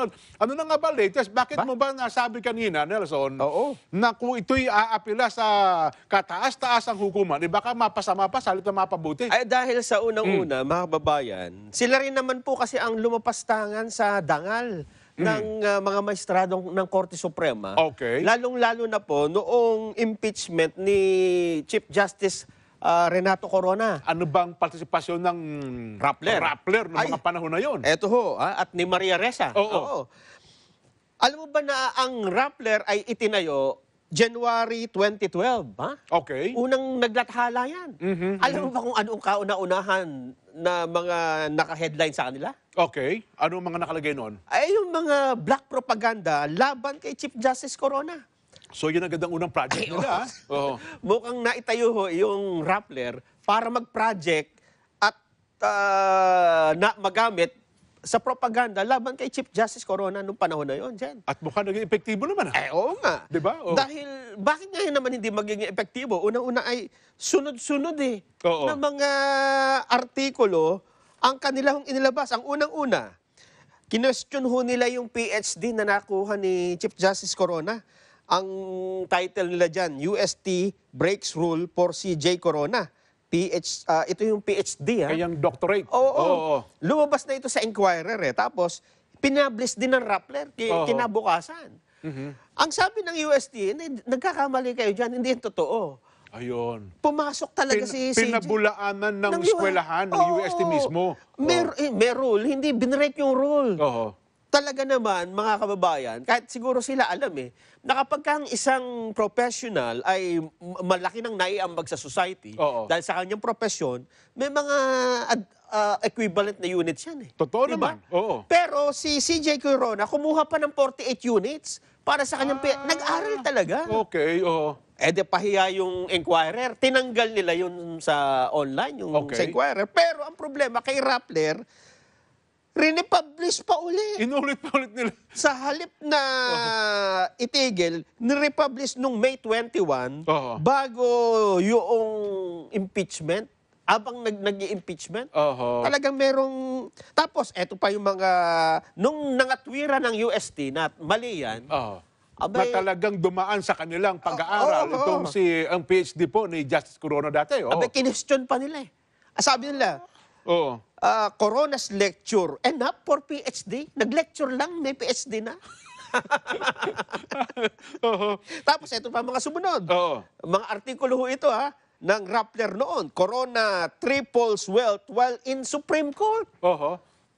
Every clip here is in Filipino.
Bakit? Ano na nga ba latest? Bakit mo ba nasabi kanina, Nelson, na kung ito'y aapila sa kataas-taas ang hukuman, baka mapasama pa, salit na mapabuti? Ay, dahil sa unang-una, mga kababayan, sila rin naman po kasi ang lumapastangan sa dangal ng mga maestradong ng Korte Suprema. Okay. Lalong-lalo na po noong impeachment ni Chief Justice Renato Corona. Ano bang partisipasyon ng Rappler ng mga panahon na yon? Eto ho, at ni Maria Ressa. Oo. Alam mo ba na ang Rappler ay itinayo January 2012, ha? Okay. Unang naglathala yan. Alam mo ba kung anong kauna-unahan na mga naka-headline sa kanila? Okay. Ano ang mga nakalagay noon? Ay yung mga black propaganda laban kay Chief Justice Corona. So yun agad ang unang project nila. Oo. Mukhang naitayo ho yung Rappler para mag-project at na magamit sa propaganda laban kay Chief Justice Corona nung panahon na yon, Jen. At mukhang naging epektibo naman. Oo nga. Di ba? Oo. Dahil, bakit ngayon naman hindi magiging epektibo? Unang-una ay sunod-sunod Oo. na mga artikulo ang kanilang inilabas. Ang unang-una, kinwestiyon ho nila yung PhD na nakuha ni Chief Justice Corona. Ang title nila dyan, UST Breaks Rule for CJ Corona. Ito yung PhD, ha? Kayang doctorate. Oo. Lumabas na ito sa Inquirer, Tapos, pinablish din ng Rappler kinabukasan. Ang sabi ng UST, nagkakamali kayo dyan, hindi yung totoo. Ayun. Pumasok talaga si CJ. Pinabulaanan ng eskwelahan ng UST mismo. May rule, hindi binrek yung rule. Oo. Talaga naman, mga kababayan, kahit siguro sila alam na kapag ang isang professional ay malaki nang naiambag sa society, dahil sa kanyang profesyon, may mga equivalent na units yan. Totoo diba? naman. Oo. Pero si CJ Corona, kumuha pa ng 48 units para sa kanyang nag-aral talaga. Okay, oo. De pahiya yung Inquirer. Tinanggal nila yun sa online, yung sa Inquirer. Pero ang problema kay Rappler, rinipublish pa uli. Inulit pa ulit nila. Sa halip na itigil, nirepublish nung May 21 bago yung impeachment. Abang nag-i-impeachment. Talagang merong... Tapos, eto pa yung mga... Nung nangatwira ng UST na mali yan, na talagang dumaan sa kanilang pag-aaral itong ang PhD po ni Justice Corona dati. Abay, kinestyon pa nila Sabi nila, Corona's lecture, enough for PhD? Nag-lecture lang, may PhD na. Tapos, ito pa mga sumunod. Mga artikulo ho ito, ng Rappler noon. Corona triples wealth while in Supreme Court.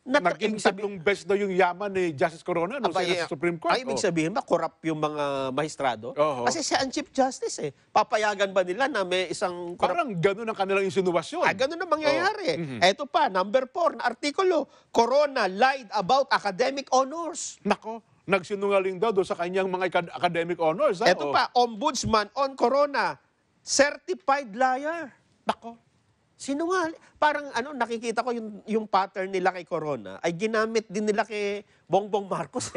Naging tatlong beses daw yung yaman ni Justice Corona nung sa Supreme Court. Ay, ibig sabihin ba, corrupt yung mga maestrado? Kasi siya ang Chief Justice Papayagan ba nila na may isang corrupt? Parang ganun ang kanilang insinuasyon. Ganun ang mangyayari. Eto pa, number 4 na artikulo, Corona lied about academic honors. Nako, nagsinungaling daw doon sa kanyang mga academic honors. Eto pa, Ombudsman on Corona, certified liar. Nako. Sinungaling. Parang nakikita ko yung pattern nila kay Corona ay ginamit din nila kay Bongbong Marcos.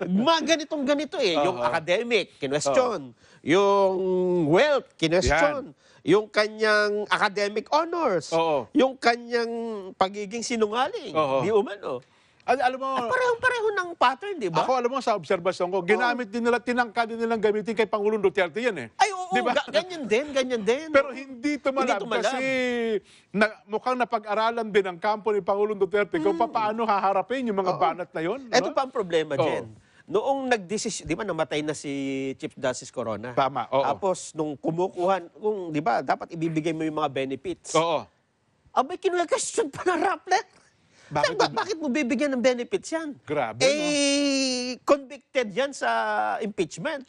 Mga ganitong-ganito Yung academic, kinwestiyon. Yung wealth, kinwestiyon. Yung kanyang academic honors. Yung kanyang pagiging sinungaling. Di umano. Alam mo, parehong-pareho ng pattern, di ba? Ako, alam mo, sa obserbasyon ko, ginamit din nila, tinangka din nilang gamitin kay Pangulong Duterte yan Ay, oo, diba? Ganyan din. Pero hindi tumalab kasi mukhang napag-aralan din ang kampo ni Pangulong Duterte kung paano haharapin yung mga banat na yun. Ito pa ang problema, Jen. Noong nag-desisyon, di ba namatay na si Chief Justice Corona? Tama, Tapos, nung kumukuha, di ba, dapat ibibigay mo yung mga benefits. Abay, kinwestiyon pa ng Rappler. Bakit mo bibigyan ng benefits yan? Grabe, convicted yan sa impeachment.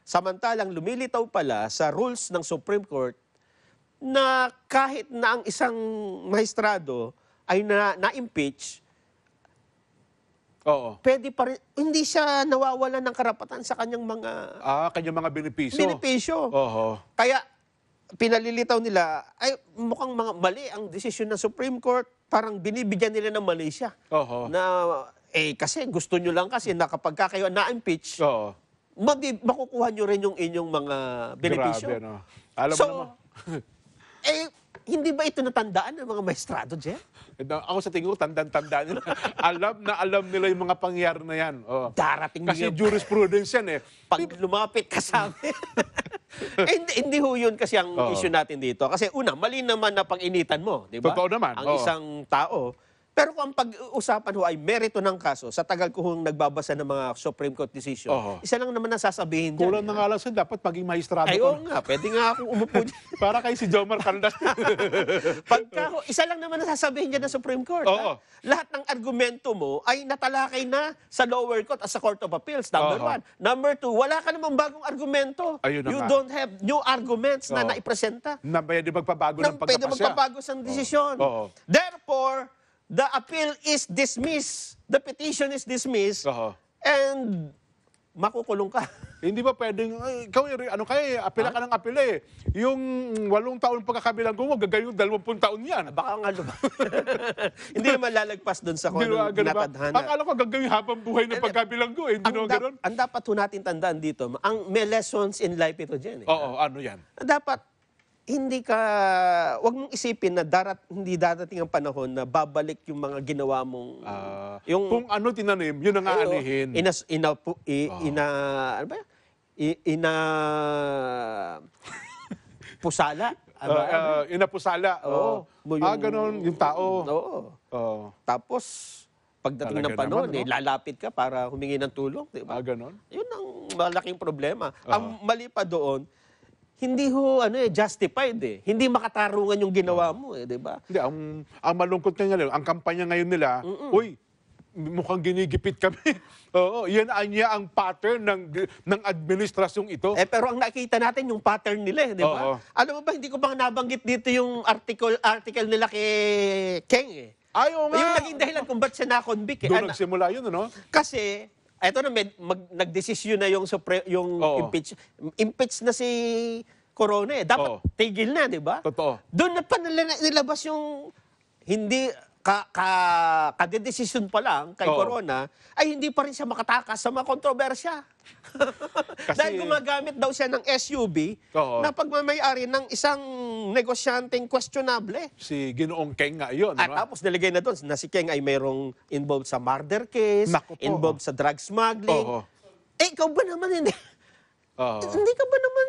Samantalang lumilitaw pala sa rules ng Supreme Court na kahit na ang isang maestrado ay na-impeach, pwede pa rin, hindi siya nawawalan ng karapatan sa kanyang mga... kanyang mga benepisyo. Kaya, pinalilitaw nila, ay mukhang mali ang desisyon ng Supreme Court. Parang binibigyan nila ng Malaysia. Na, kasi gusto nyo lang kasi na kapag kayo na-impeach, makukuha nyo rin yung inyong mga benepisyo. Grabe, Alam mo naman. Hindi ba ito natandaan ng mga maestrado, Jen? Ako sa tingin ko, tandaan nila. alam nila yung mga pangyayari na yan. Oo. Darating Kasi niya. jurisprudence yan eh. Pag lumapit ka sa amin. Hindi ho yun kasi ang Oo. issue natin dito. Kasi una, mali naman na pag-initan mo, di ba? Totoo naman, Ang oo. isang tao. Pero kung ang pag-uusapan ho ay merito ng kaso, sa tagal ko hong nagbabasa ng mga Supreme Court decision, Oo. isa lang naman ang sasabihin dyan. Kulang na nga lang sila, dapat maging maestrado Ay, ka. oo nga, pwede nga akong umupo dyan. Para kay si Jomar Caldas. Isa lang naman ang sasabihin dyan ng Supreme Court. Oo. Ha? Lahat ng argumento mo ay natalakay na sa lower court at sa Court of Appeals, number Oo. one. Number two, wala ka namang bagong argumento. Ayun na You nga. don't have new arguments na Oo. naipresenta. na pwede magpabago ng Na pwede pagkapasya. magpabago sa desisyon. Oo. Therefore, the appeal is dismissed. The petition is dismissed. Oo. And makukulong ka. Hindi ba pwedeng, ay, ikaw, ano kaya, apila ka ng apila eh. Yung 8 taon pagkakabilang ko, gagawin 20 taon yan. Baka nga hindi naman lalagpas doon sa kung Hindi ba, anong ganun ba? natadhana. Akala ko gagawin habang buhay ng pagkabilang ko eh. Hindi naman ganun. Ang dapat ho natin tandaan dito, may lessons in life ito dyan. Oo, ano yan? Dapat, wag mong isipin na hindi darating ang panahon na babalik yung mga ginawa mong, Kung ano tinanim, yun ang aanihin. ano ba yan? Pusala. Inapusala. Oo. Ganun, yung tao. Oo. Oo. Tapos, pagdating ng Talaga panahon, naman, no? lalapit ka para humingi ng tulong. Diba? Ganun. Yun ang malaking problema. Ang mali pa doon, hindi ho justified eh. Hindi makatarungan yung ginawa mo eh, 'di ba? Hindi, ang malungkot nga ngayon, ang kampanya ngayon nila, uy, mukhang ginigipit kami. Oo, yan ang pattern ng administrasyong ito. Pero ang nakita natin yung pattern nila, eh, 'di ba? Oo. Alam mo ba hindi ko bang nabanggit dito yung article nila kay Keng eh. Ayaw nga. Yung naging dahilan kung ba't siya na-convict eh. Doon nagsimula yun, ano? Kasi eto na nagdesisyon na yung Oo. impeach na si Corona eh. Dapat Oo. tigil na, 'di ba? Totoo. Doon na pa nilabas yung hindi kadedesisyon pa lang kay Oo. Corona ay hindi pa rin siya makatakas sa mga kontrobersya. Dahil gumagamit daw siya ng SUV Oo. na pagmamayari ng isang negosyanteng questionable. Si Ginoong Keng nga yun. At ano? tapos nilagay na doon na si Keng ay mayroong involved sa murder case, Naku po. involved sa drug smuggling. Oo. Ikaw ba naman hindi? Oo. Hindi ka ba naman